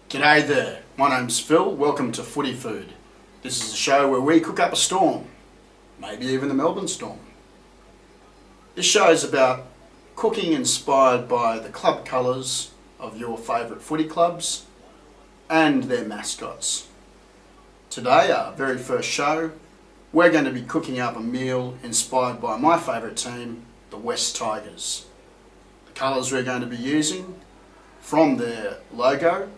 G'day there, my name's Phil, welcome to Footy Food. This is a show where we cook up a storm, maybe even the Melbourne Storm. This show is about cooking inspired by the club colours of your favourite footy clubs and their mascots. Today, our very first show, we're going to be cooking up a meal inspired by my favourite team, the West Tigers. The colours we're going to be using from their logo: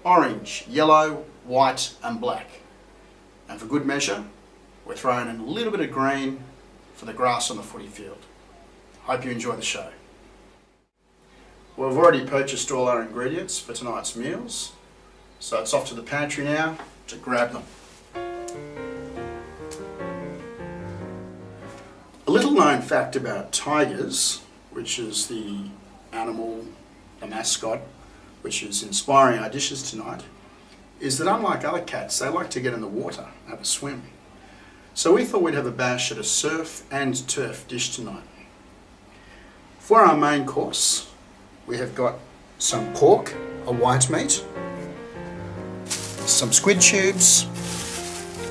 orange, yellow, white and black. And for good measure, we're throwing in a little bit of green for the grass on the footy field. Hope you enjoy the show. We've already purchased all our ingredients for tonight's meals, so it's off to the pantry now to grab them. A little known fact about tigers, which is the animal, the mascot, which is inspiring our dishes tonight, is that unlike other cats, they like to get in the water, have a swim. So we thought we'd have a bash at a surf and turf dish tonight. For our main course, we have got some pork, a white meat, some squid tubes,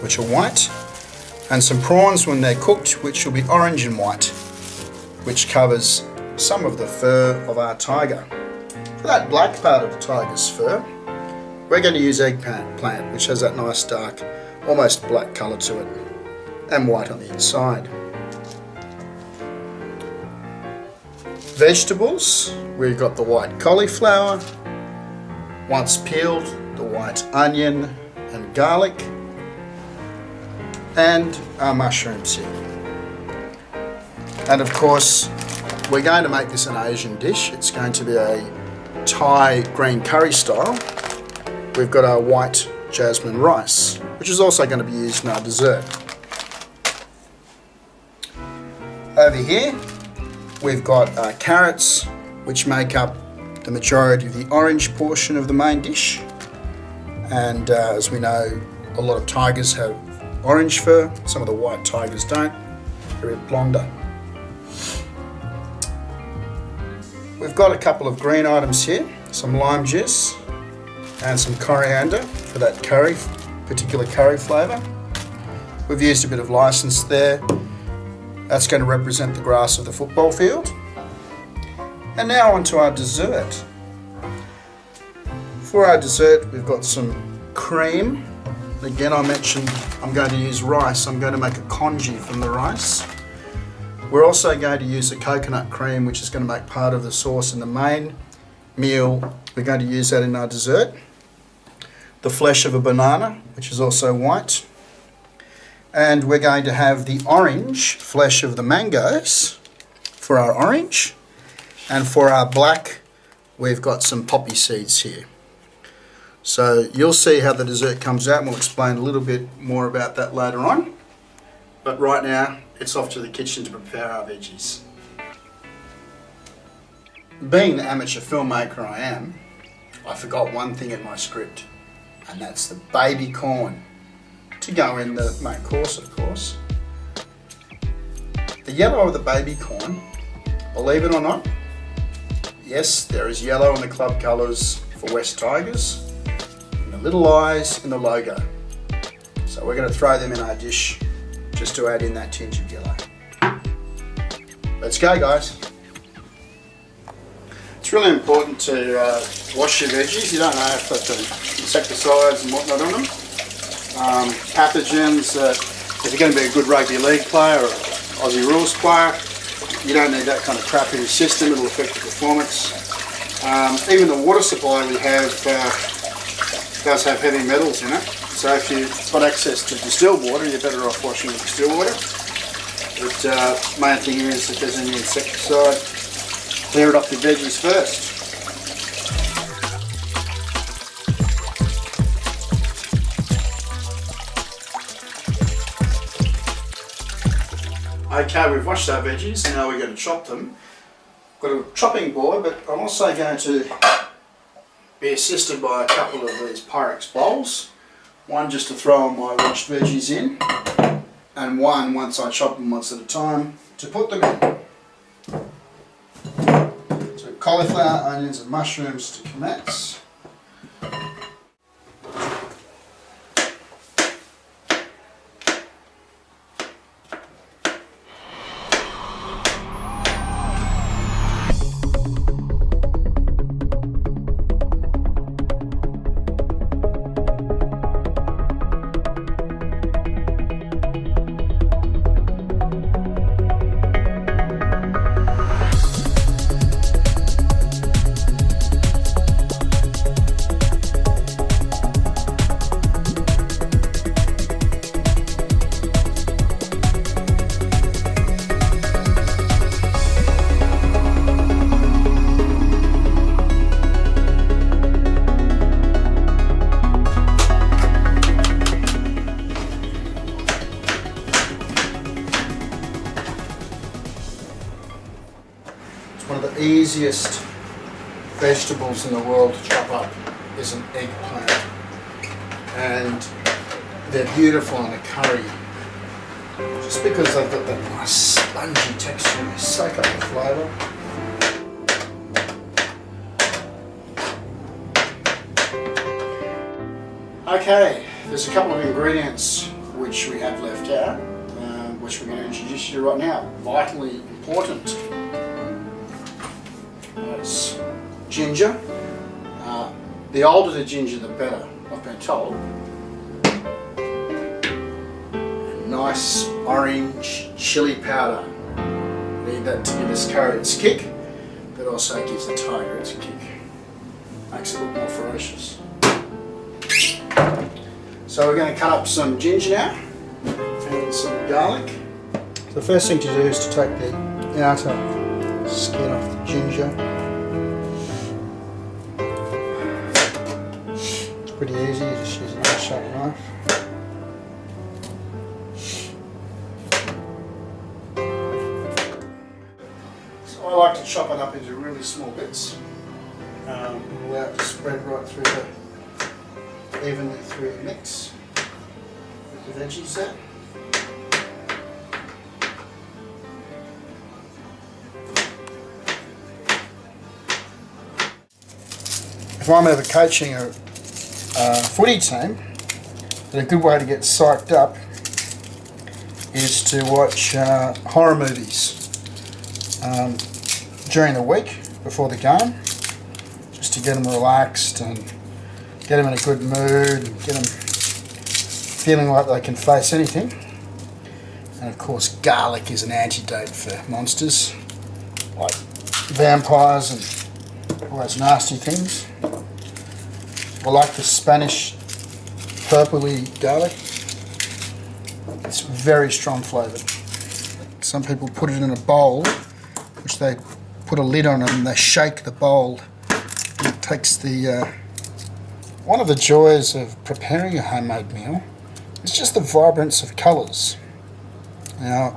which are white, and some prawns when they're cooked, which will be orange and white, which covers some of the fur of our tiger. For that black part of the tiger's fur, we're going to use eggplant, which has that nice dark, almost black colour to it, and white on the inside. Vegetables, we've got the white cauliflower, once peeled, the white onion and garlic, and our mushrooms here. And of course, we're going to make this an Asian dish. It's going to be a Thai green curry style. We've got our white jasmine rice, which is also going to be used in our dessert. Over here, we've got our carrots, which make up the majority of the orange portion of the main dish. And as we know, a lot of tigers have orange fur, some of the white tigers don't. They're a bit blonder. We've got a couple of green items here, some lime juice and some coriander for that particular curry flavour. We've used a bit of license there. That's going to represent the grass of the football field. And now onto our dessert. For our dessert, we've got some cream. Again, I mentioned I'm going to use rice. I'm going to make a congee from the rice. We're also going to use the coconut cream, which is going to make part of the sauce in the main meal. We're going to use that in our dessert. The flesh of a banana, which is also white. And we're going to have the orange flesh of the mangoes for our orange. And for our black, we've got some poppy seeds here. So you'll see how the dessert comes out, and we'll explain a little bit more about that later on. But right now, it's off to the kitchen to prepare our veggies. Being the amateur filmmaker I am, I forgot one thing in my script, and that's the baby corn to go in the main course, of course. The yellow of the baby corn, believe it or not, yes, there is yellow in the club colours for West Tigers, and the little eyes in the logo. So we're going to throw them in our dish just to add in that tinge of yellow. Let's go, guys. It's really important to wash your veggies. You don't know if they've got insecticides and whatnot on them. Pathogens, if you're going to be a good rugby league player or Aussie rules player, you don't need that kind of crap in your system. It'll affect your performance. Even the water supply we have does have heavy metals in it. So if you've got access to distilled water, you're better off washing with distilled water. But main thing is, if there's any insecticide, clear it off your veggies first. Okay, we've washed our veggies and now we're going to chop them. Got a chopping board, but I'm also going to be assisted by a couple of these Pyrex bowls. One just to throw all my washed veggies in, and one, once I chop them once at a time, to put them in. So cauliflower, onions and mushrooms to commence. easiest vegetables in the world to chop up is an eggplant, and they're beautiful in a curry just because they've got that nice spongy texture. They soak up the flavour. Okay, there's a couple of ingredients which we have left out, which we're going to introduce you to right now. Vitally important. That's ginger. The older the ginger, the better, I've been told. Nice orange chili powder. Need that to give this curry its kick, but also gives the tiger its kick. Makes it look more ferocious. So we're going to cut up some ginger now and some garlic. So the first thing to do is to take the outer skin off the ginger. It's pretty easy, you just use a nice sharp knife. So I like to chop it up into really small bits and allow it to spread right through evenly through the mix with the veggies there. If I'm ever coaching a footy team, then a good way to get psyched up is to watch horror movies during the week before the game, just to get them relaxed and get them in a good mood, and get them feeling like they can face anything. And of course, garlic is an antidote for monsters like vampires and all those nasty things. I like the Spanish purpley garlic. It's very strong flavoured. Some people put it in a bowl, which they put a lid on it and they shake the bowl. It takes the one of the joys of preparing a homemade meal is just the vibrance of colours. Now,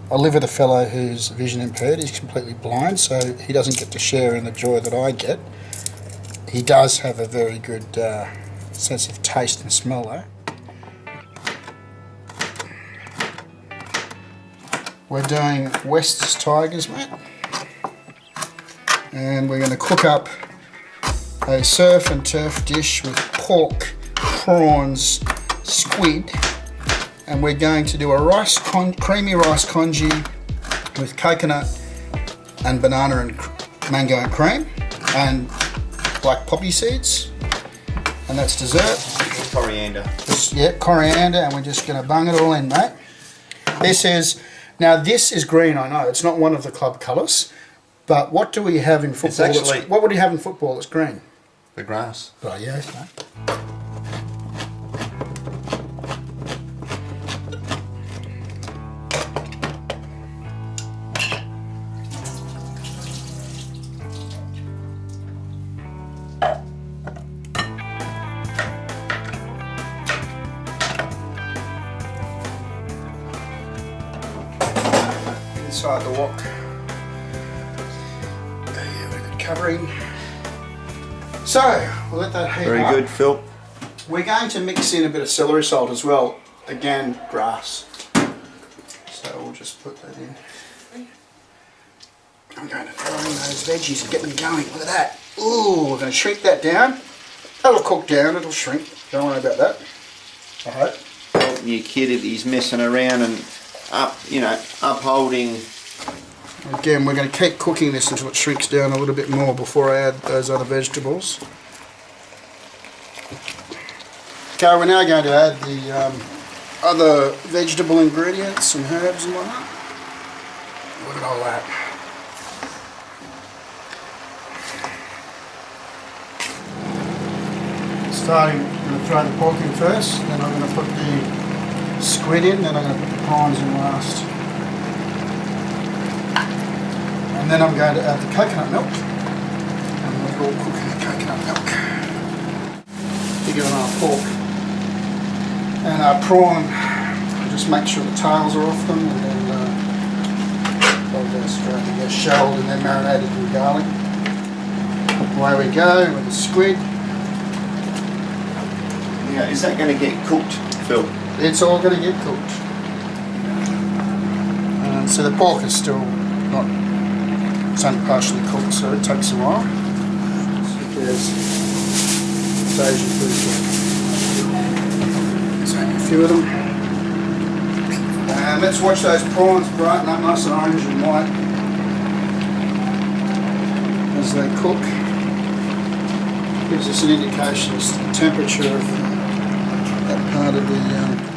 I live with a fellow who's vision impaired. He's completely blind, so he doesn't get to share in the joy that I get. He does have a very good sense of taste and smell though. We're doing West's Tigers, mate. And we're going to cook up a surf and turf dish with pork, prawns, squid, and we're going to do a creamy rice congee with coconut and banana and mango and cream and black poppy seeds, and that's dessert. Coriander. Yeah, coriander, and we're just going to bung it all in, mate. This is green, I know, it's not one of the club colours, but what do we have in football? What would you have in football that's green? The grass. Oh, yeah, mate. Inside the wok. Yeah, very good covering. So, we'll let that heat up. Very good, Phil. We're going to mix in a bit of celery salt as well. Again, grass. So we'll just put that in. I'm going to throw in those veggies and get them going. Look at that. Ooh, we're going to shrink that down. That'll cook down, it'll shrink. Don't worry about that. I hope. Your kid, if he's messing around and upholding. Again, we're going to keep cooking this until it shrinks down a little bit more before I add those other vegetables. Okay, we're now going to add the other vegetable ingredients, some herbs and whatnot. Look at all that. I'm going to throw the pork in first, then I'm going to put the squid in, then I'm going to put the prawns in last. And then I'm going to add the coconut milk. And we're all cooking the coconut milk. Bigger than our pork. And our prawn, just make sure the tails are off them, and then they'll go Straight to get shelled and then marinated with garlic. Away we go with the squid. Yeah, is that going to get cooked, Phil? It's all going to get cooked. So the pork is still not, it's only partially cooked, so it takes a while. There's Asian food. So a few of them. And let's watch those prawns brighten up nice and orange and white as they cook. Gives us an indication as to the temperature of that part of the,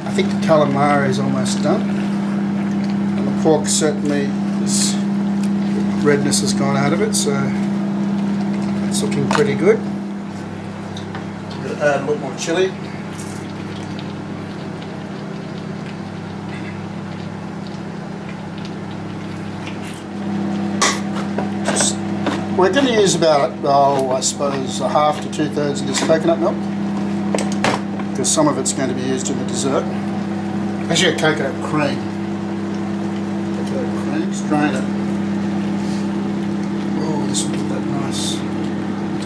I think the calamari is almost done. And the pork certainly is, redness has gone out of it, so it's looking pretty good. I'm going to add a little more chilli. We're going to use about, I suppose, a half to 2/3 of this coconut milk, because some of it's going to be used in the dessert. Actually, coconut cream. Coconut cream, strain it. Oh, this will give that nice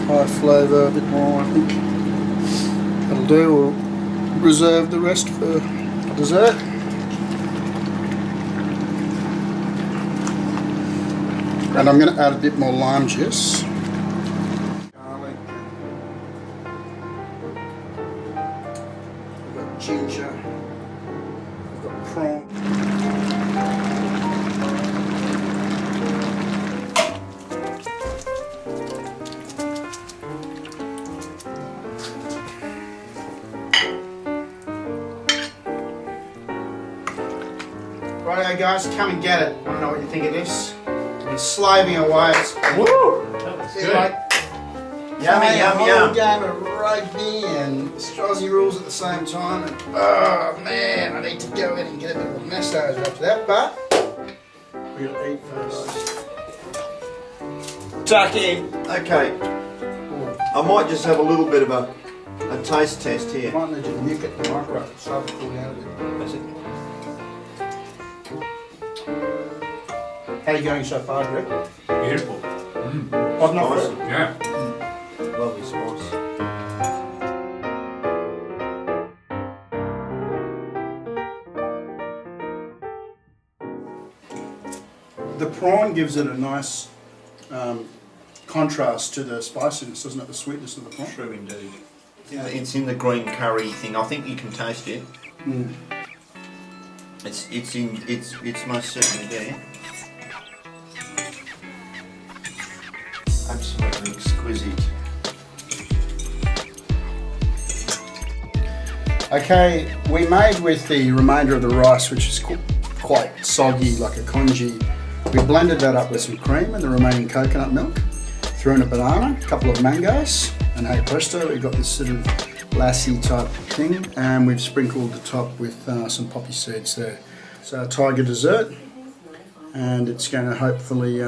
Thai flavour, a bit more, I think. That'll do. We'll reserve the rest for dessert. And I'm going to add a bit more lime juice. Garlic. We've got ginger. We've got prawn. Righto guys, come and get it. I don't know what you think of this. It's slaving away. It's Woo! That was good. like Yummy, yum, a yum. game of rugby and Aussie rules at the same time. And, oh man, I need to go in and get a bit of a massage after that. But we're gonna eat first. Tuck in. Okay. I might just have a little bit of a taste test I here. might need you to nuke it in the microwave so it'll cool down a bit. That's it. How are you going so far, Greg? Beautiful. Hot enough for it? Yeah. Lovely spice. The prawn gives it a nice contrast to the spiciness, doesn't it? The sweetness of the prawn. True indeed. It's in the green curry thing. I think you can taste it. Mm. It's most certainly there. Absolutely exquisite. Okay, we made with the remainder of the rice, which is quite soggy, like a congee. We blended that up with some cream and the remaining coconut milk. Threw in a banana, a couple of mangoes, and hey presto, we've got this sort of lassi type thing. And we've sprinkled the top with some poppy seeds there. So a tiger dessert, and it's going to hopefully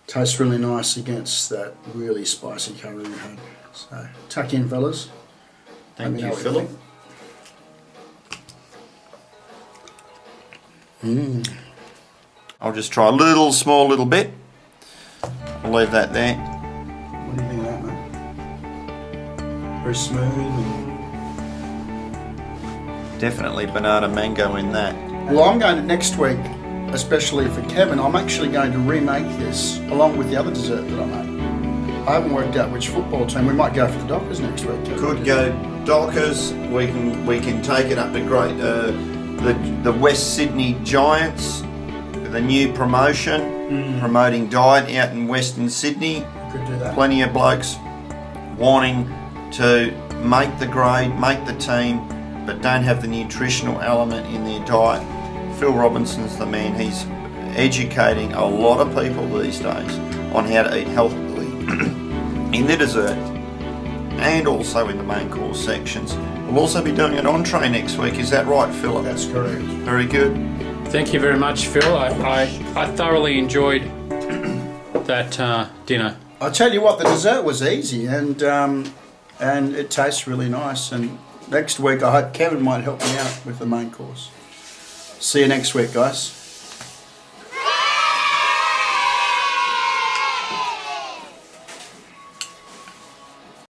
taste really nice against that really spicy curry we had. So tuck in, fellas. Let Thank me know you, what Philip. think. I'll just try a little bit. I'll leave that there. What do you think of that, mate? Very smooth and... Definitely banana mango in that. Well, I'm going to next week, especially for Kevin, I'm actually going to remake this along with the other dessert that I made. I haven't worked out which football team. We might go for the Dockers next week. Could go Dockers. We can take it up to the West Sydney Giants with a new promotion, promoting diet out in Western Sydney. Could do that. Plenty of blokes wanting to make the grade, make the team, but don't have the nutritional element in their diet. Phil Robinson's the man. He's educating a lot of people these days on how to eat healthily in the dessert and also in the main course sections. We'll also be doing an entree next week. Is that right, Philip? That's correct. Very good. Thank you very much, Phil. I thoroughly enjoyed that dinner. I'll tell you what, the dessert was easy and it tastes really nice. And next week, I hope Kevin might help me out with the main course. See you next week, guys.